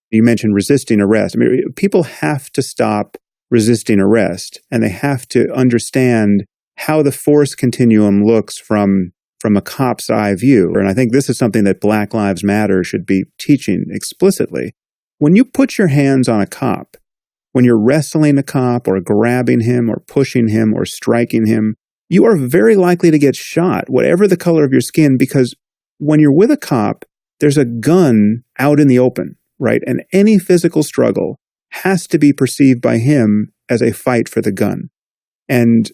You mentioned resisting arrest. I mean, people have to stop resisting arrest, and they have to understand how the force continuum looks from a cop's eye view. And I think this is something that Black Lives Matter should be teaching explicitly. When you put your hands on a cop, when you're wrestling a cop or grabbing him or pushing him or striking him, you are very likely to get shot, whatever the color of your skin, because when you're with a cop, there's a gun out in the open, right? And any physical struggle has to be perceived by him as a fight for the gun. And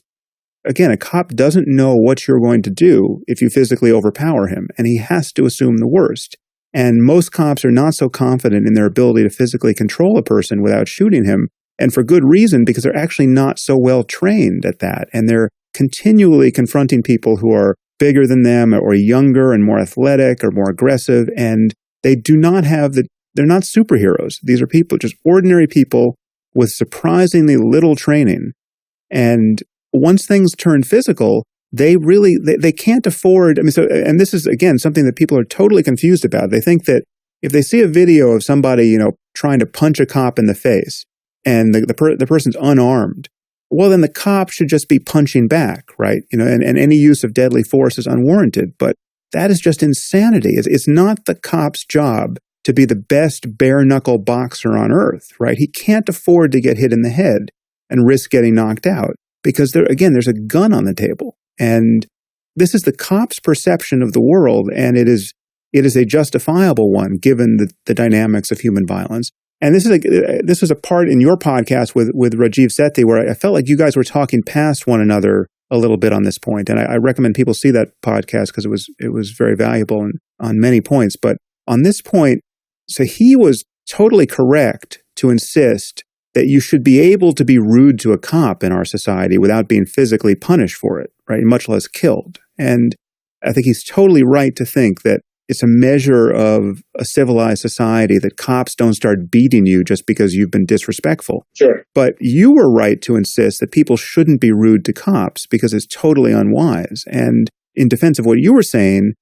again, a cop doesn't know what you're going to do if you physically overpower him, and he has to assume the worst. And most cops are not so confident in their ability to physically control a person without shooting him, and for good reason, because they're actually not so well trained at that. And they're continually confronting people who are bigger than them or younger and more athletic or more aggressive, and they do not have they're not superheroes. These are people, just ordinary people with surprisingly little training. And once things turn physical, they can't afford, and this is, again, something that people are totally confused about. They think that if they see a video of somebody, trying to punch a cop in the face and the person's unarmed, well, then the cop should just be punching back, right? And any use of deadly force is unwarranted. But that is just insanity. It's not the cop's job to be the best bare-knuckle boxer on earth, right? He can't afford to get hit in the head and risk getting knocked out because, there's a gun on the table. And this is the cop's perception of the world, and it is a justifiable one given the dynamics of human violence. And this was a part in your podcast with Rajiv Sethi where I felt like you guys were talking past one another a little bit on this point. And I recommend people see that podcast because it was very valuable on many points. But on this point, so he was totally correct to insist that you should be able to be rude to a cop in our society without being physically punished for it, right? Much less killed. And I think he's totally right to think that it's a measure of a civilized society that cops don't start beating you just because you've been disrespectful. Sure. But you were right to insist that people shouldn't be rude to cops because it's totally unwise. And in defense of what you were saying,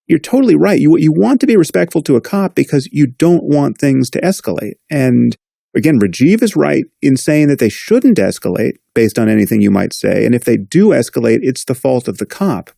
you're totally right. You want to be respectful to a cop because you don't want things to escalate. And again, Rajiv is right in saying that they shouldn't escalate based on anything you might say. And if they do escalate, it's the fault of the cop.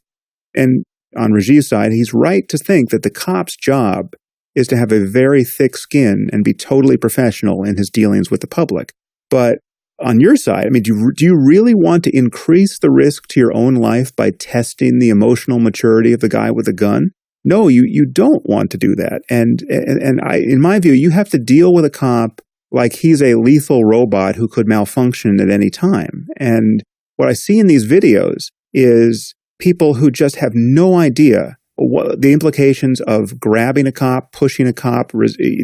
And on Rajiv's side, he's right to think that the cop's job is to have a very thick skin and be totally professional in his dealings with the public. But on your side, do you really want to increase the risk to your own life by testing the emotional maturity of the guy with a gun? No, you don't want to do that. And in my view, you have to deal with a cop like he's a lethal robot who could malfunction at any time. And what I see in these videos is people who just have no idea what the implications of grabbing a cop, pushing a cop,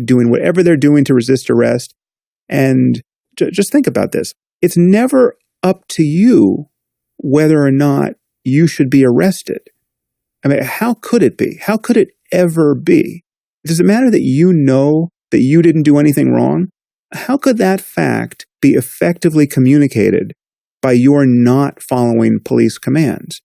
doing whatever they're doing to resist arrest. And just think about this. It's never up to you whether or not you should be arrested. How could it be? How could it ever be? Does it matter that you know that you didn't do anything wrong? How could that fact be effectively communicated by your not following police commands?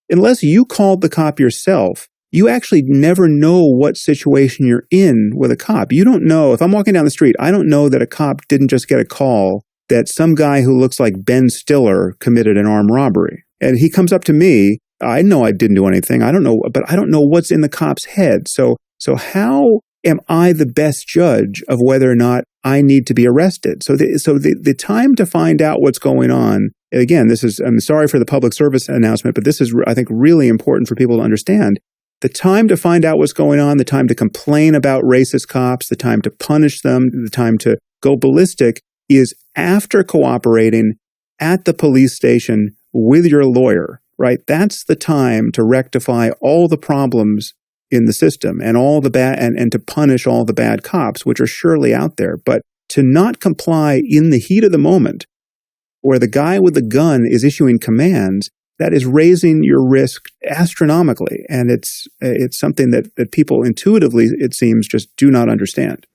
Unless you called the cop yourself, you actually never know what situation you're in with a cop. You don't know. If I'm walking down the street, I don't know that a cop didn't just get a call that some guy who looks like Ben Stiller committed an armed robbery. And he comes up to me. I know I didn't do anything. I don't know, but I don't know what's in the cop's head. So how am I the best judge of whether or not I need to be arrested? So the time to find out what's going on, again, I'm sorry for the public service announcement, but this is, I think, really important for people to understand. The time to find out what's going on, the time to complain about racist cops, the time to punish them, the time to go ballistic is after cooperating at the police station with your lawyer, right? That's the time to rectify all the problems in the system and all the bad and to punish all the bad cops, which are surely out there. But to not comply in the heat of the moment where the guy with the gun is issuing commands, that is raising your risk astronomically. And it's something that people intuitively, it seems, just do not understand.